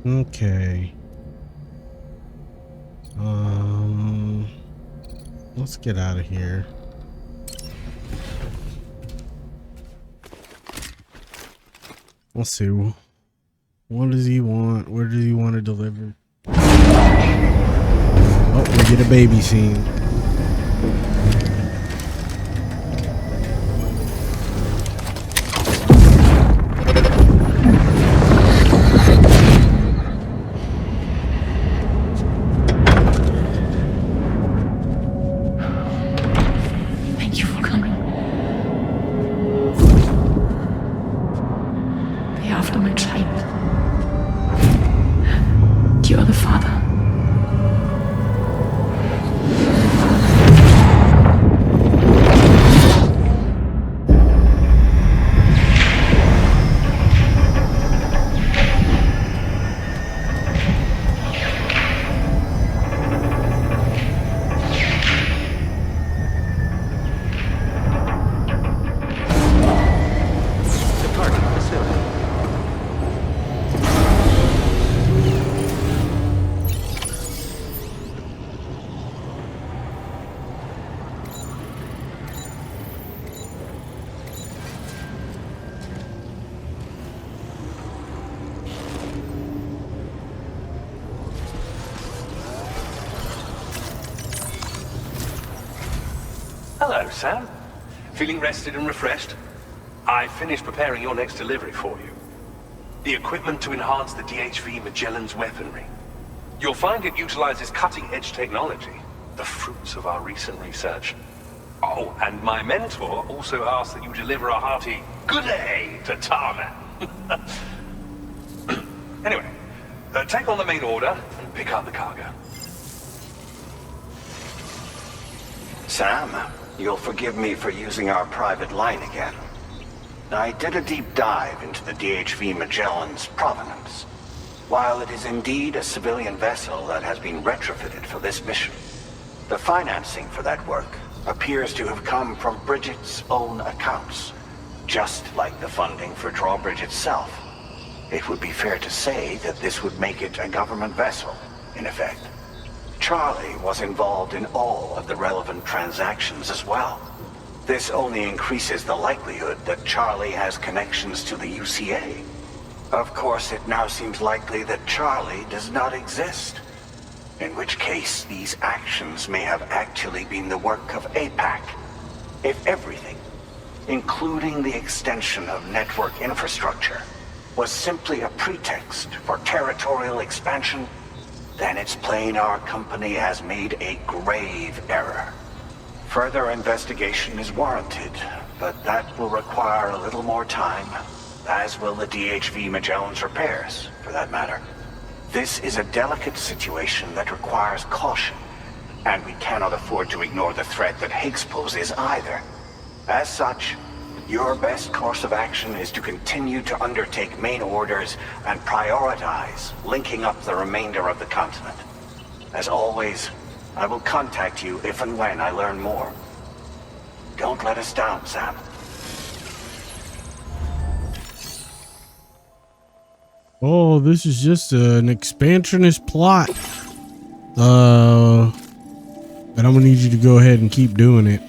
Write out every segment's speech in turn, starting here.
Okay. Let's get out of here. Let's see. What does he want? Where does he want to deliver? Oh, we get a baby scene. Hello, Sam. Feeling rested and refreshed? I finished preparing your next delivery for you. The equipment to enhance the DHV Magellan's weaponry. You'll find it utilizes cutting-edge technology, the fruits of our recent research. Oh, and my mentor also asked that you deliver a hearty good day to Tarman. Anyway, take on the main order and pick up the cargo. Sam, you'll forgive me for using our private line again. I did a deep dive into the DHV Magellan's provenance. While it is indeed a civilian vessel that has been retrofitted for this mission, the financing for that work appears to have come from Bridget's own accounts, just like the funding for Drawbridge itself. It would be fair to say that this would make it a government vessel, in effect. Charlie was involved in all of the relevant transactions as well. This only increases the likelihood that Charlie has connections to the UCA. Of course, it now seems likely that Charlie does not exist. In which case, these actions may have actually been the work of APAC. If everything, including the extension of network infrastructure, was simply a pretext for territorial expansion, then it's plain our company has made a grave error. Further investigation is warranted, but that will require a little more time, as will the DHV Magellan's repairs, for that matter. This is a delicate situation that requires caution, and we cannot afford to ignore the threat that Higgs poses either. As such, your best course of action is to continue to undertake main orders and prioritize linking up the remainder of the continent. As always, I will contact you if and when I learn more. Don't let us down, Sam. Oh, this is just an expansionist plot. But I'm gonna need you to go ahead and keep doing it.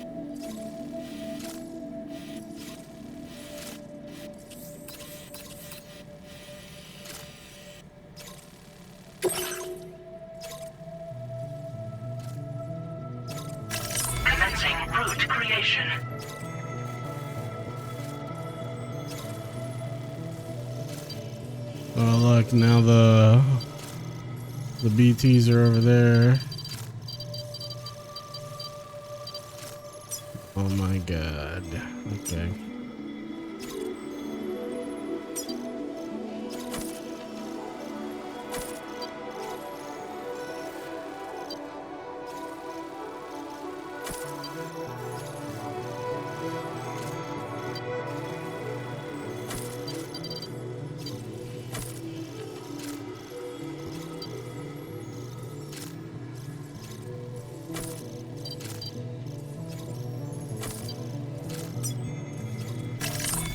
Oh look, now the BTs are over there. Oh my god. Okay.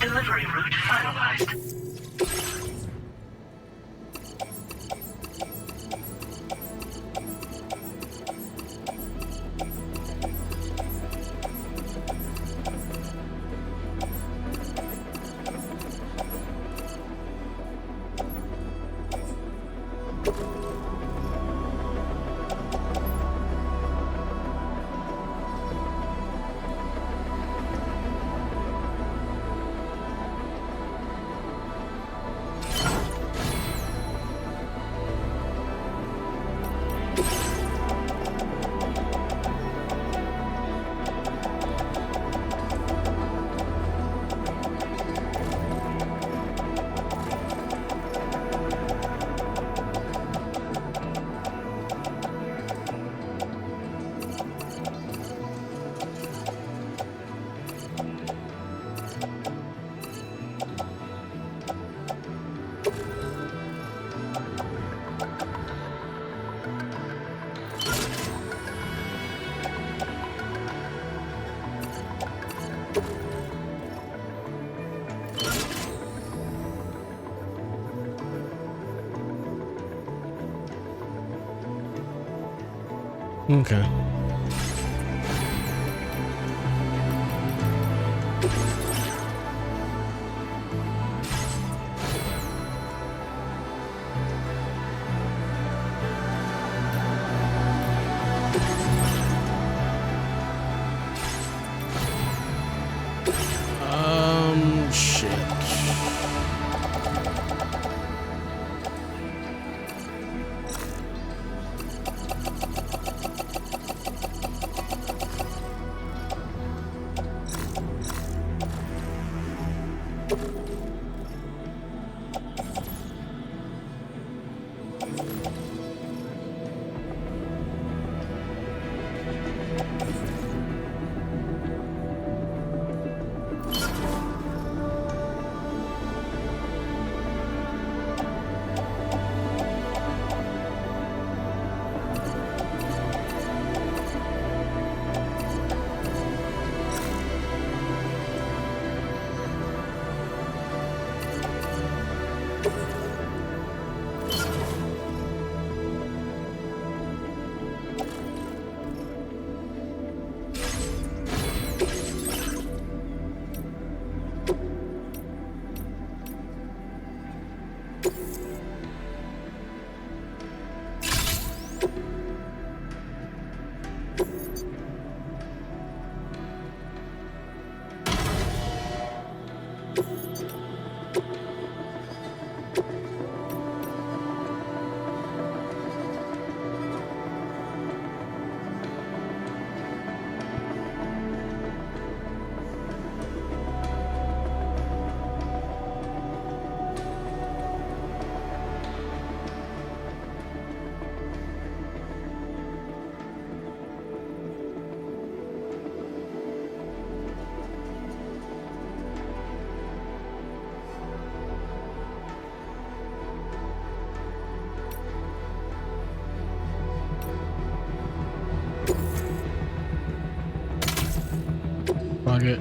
Delivery route finalized. Okay. Shit. Fuck it.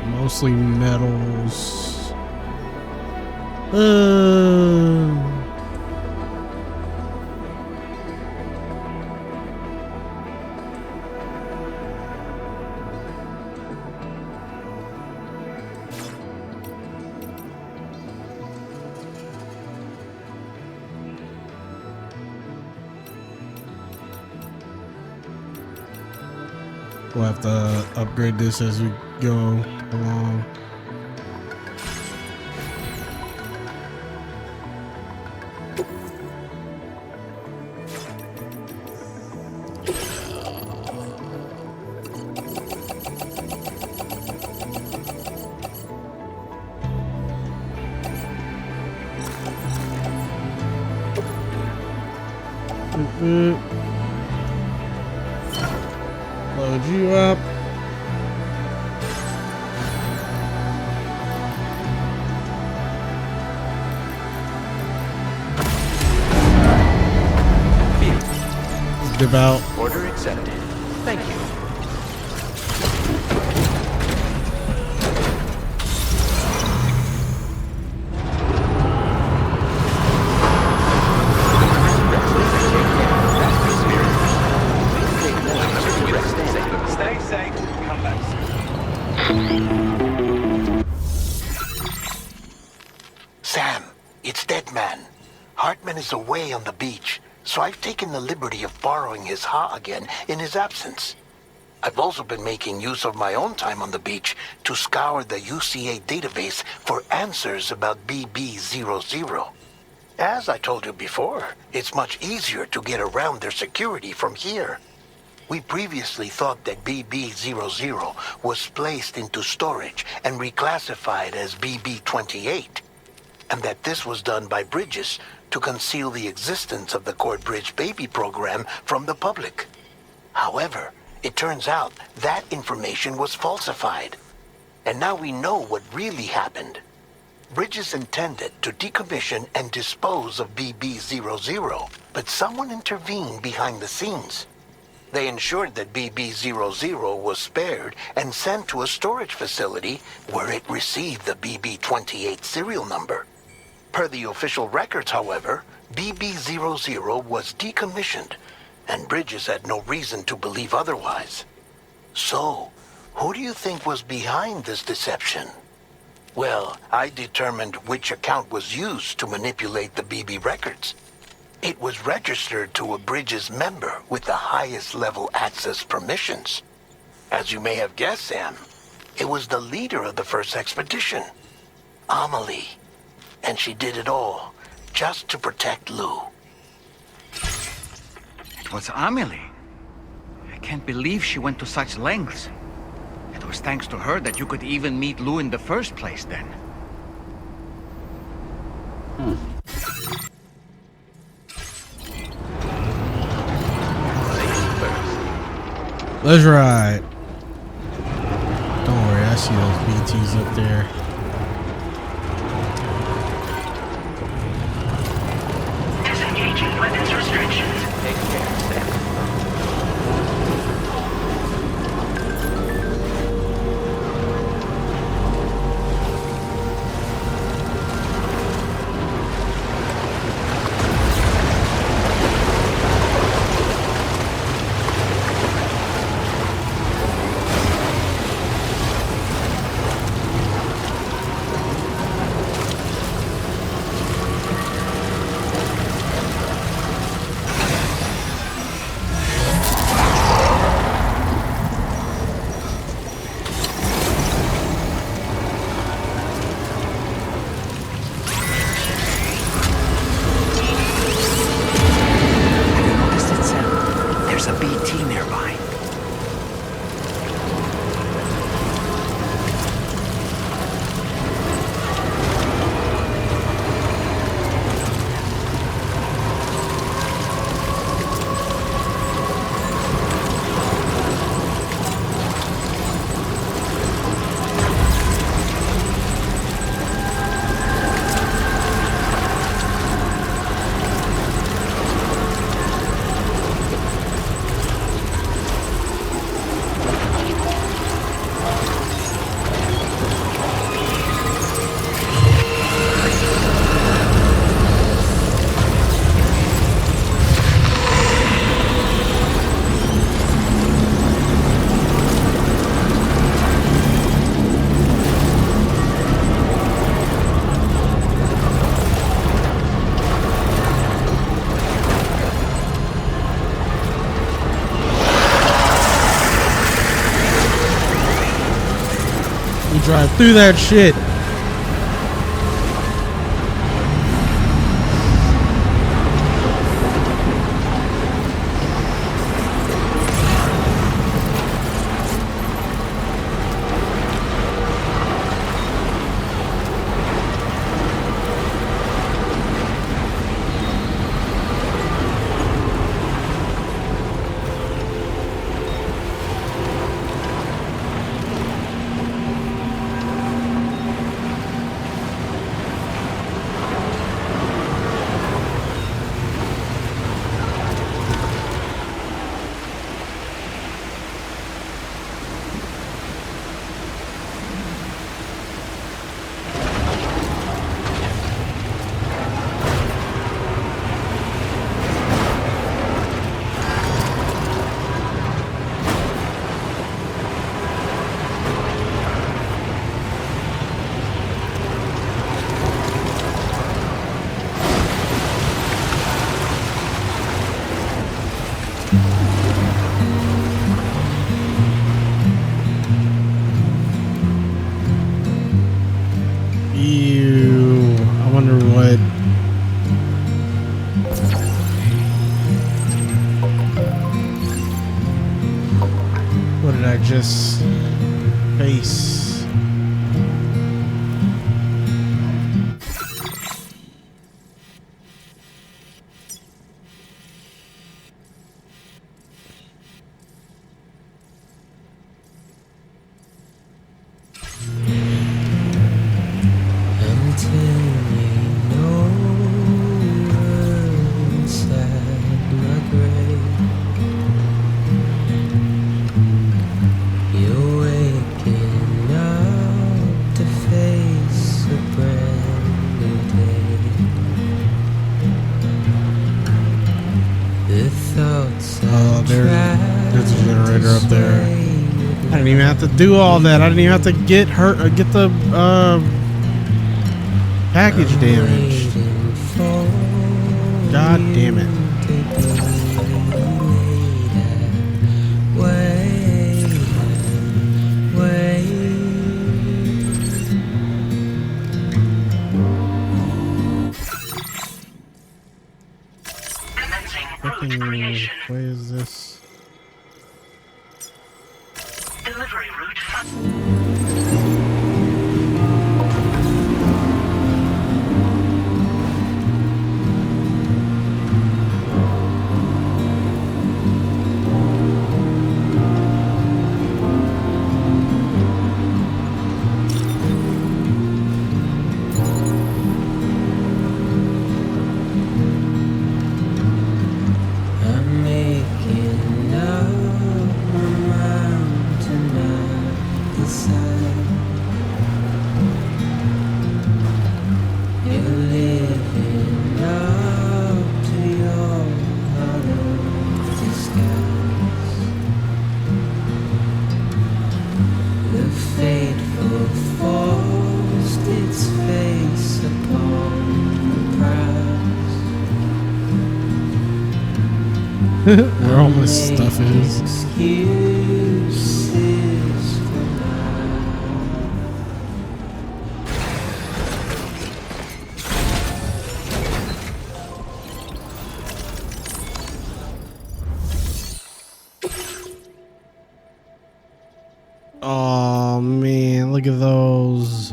Mostly metals. We'll have to upgrade this as we go along. Load you up. Devout. Order accepted. Thank you. Stay safe. Come back soon. Sam, it's Deadman. Hartman is away on the beach, so I've taken the liberty of borrowing his Ha again in his absence. I've also been making use of my own time on the beach to scour the UCA database for answers about BB00. As I told you before, it's much easier to get around their security from here. We previously thought that BB-00 was placed into storage and reclassified as BB-28, and that this was done by Bridges to conceal the existence of the Cord Bridge Baby program from the public. However, it turns out that information was falsified, and now we know what really happened. Bridges intended to decommission and dispose of BB-00, but someone intervened behind the scenes. They ensured that BB-00 was spared and sent to a storage facility where it received the BB-28 serial number. Per the official records, however, BB-00 was decommissioned, and Bridges had no reason to believe otherwise. So, who do you think was behind this deception? Well, I determined which account was used to manipulate the BB records. It was registered to a Bridges member with the highest level access permissions. As you may have guessed, Sam, it was the leader of the first expedition, Amelie. And she did it all just to protect Lou. It was Amelie. I can't believe she went to such lengths. It was thanks to her that you could even meet Lou in the first place, then. Let's ride. Don't worry, I see those BTs up there. Disengaging weapons restrictions. Take care, Sam. Drive through that shit. Peace. There's a generator up there. I didn't even have to do all that. I didn't even have to get the package damaged. God damn it. Fucking, what is this? Delivery route. Where all this stuff is. Oh man, look at those.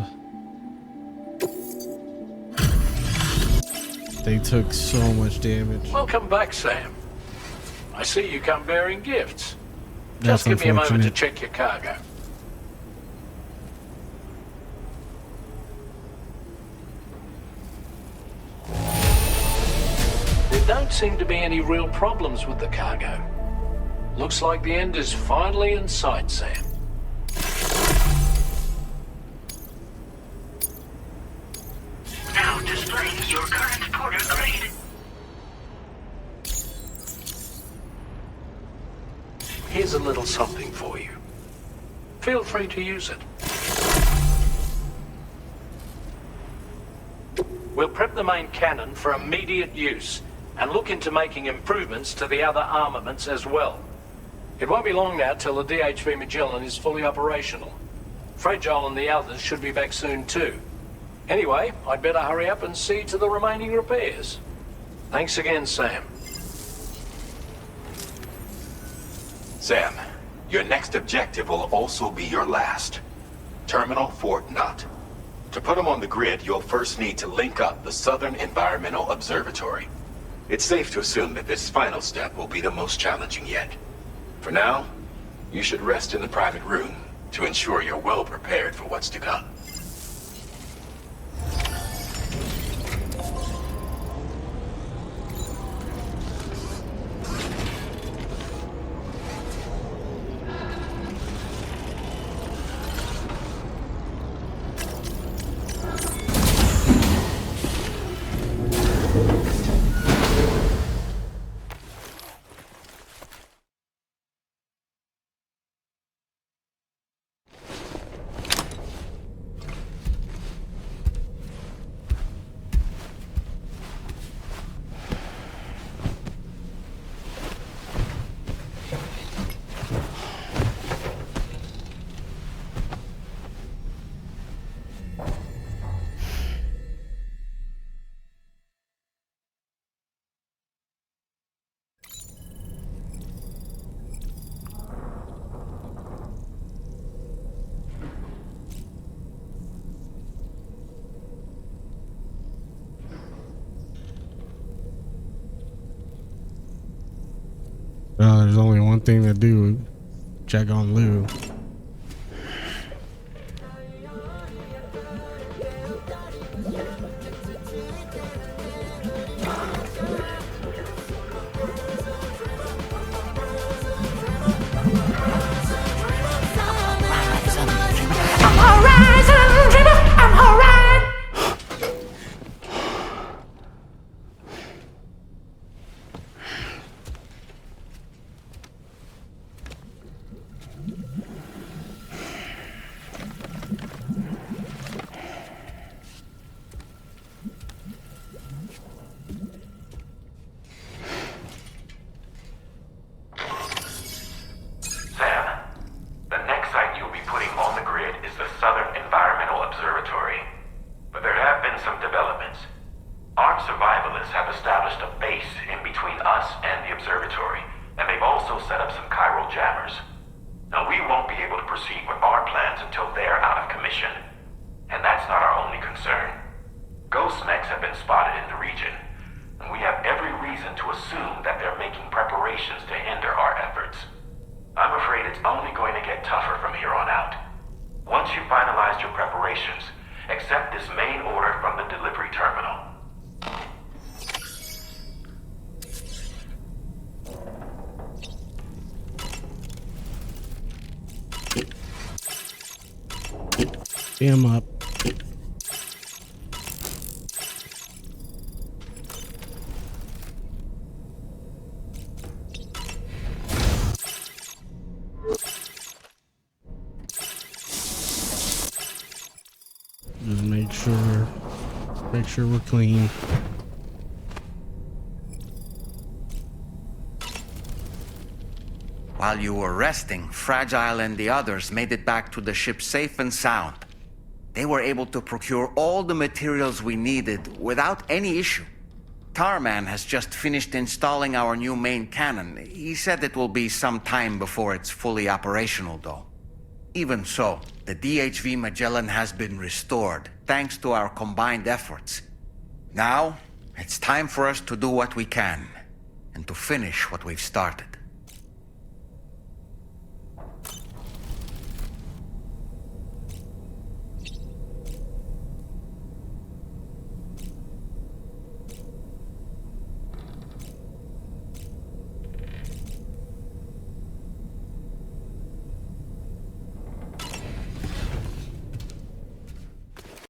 They took so much damage. Welcome back, Sam. I see you come bearing gifts. That's Just give me a moment to unfortunate. check your cargo. There don't seem to be any real problems with the cargo. Looks like the end is finally in sight, Sam. Now displaying your current porter grade. Here's a little something for you. Feel free to use it. We'll prep the main cannon for immediate use and look into making improvements to the other armaments as well. It won't be long now till the DHV Magellan is fully operational. Fragile and the others should be back soon too. Anyway, I'd better hurry up and see to the remaining repairs. Thanks again, Sam. Sam, your next objective will also be your last. Terminal Fort Knott. To put them on the grid, you'll first need to link up the Southern Environmental Observatory. It's safe to assume that this final step will be the most challenging yet. For now, you should rest in the private room to ensure you're well prepared for what's to come. there's only one thing to do. Check on Lou. Him up. Just make sure we're clean. While you were resting, Fragile and the others made it back to the ship safe and sound. They were able to procure all the materials we needed without any issue. Tarman has just finished installing our new main cannon. He said it will be some time before it's fully operational, though. Even so, the DHV Magellan has been restored, thanks to our combined efforts. Now, it's time for us to do what we can, and to finish what we've started.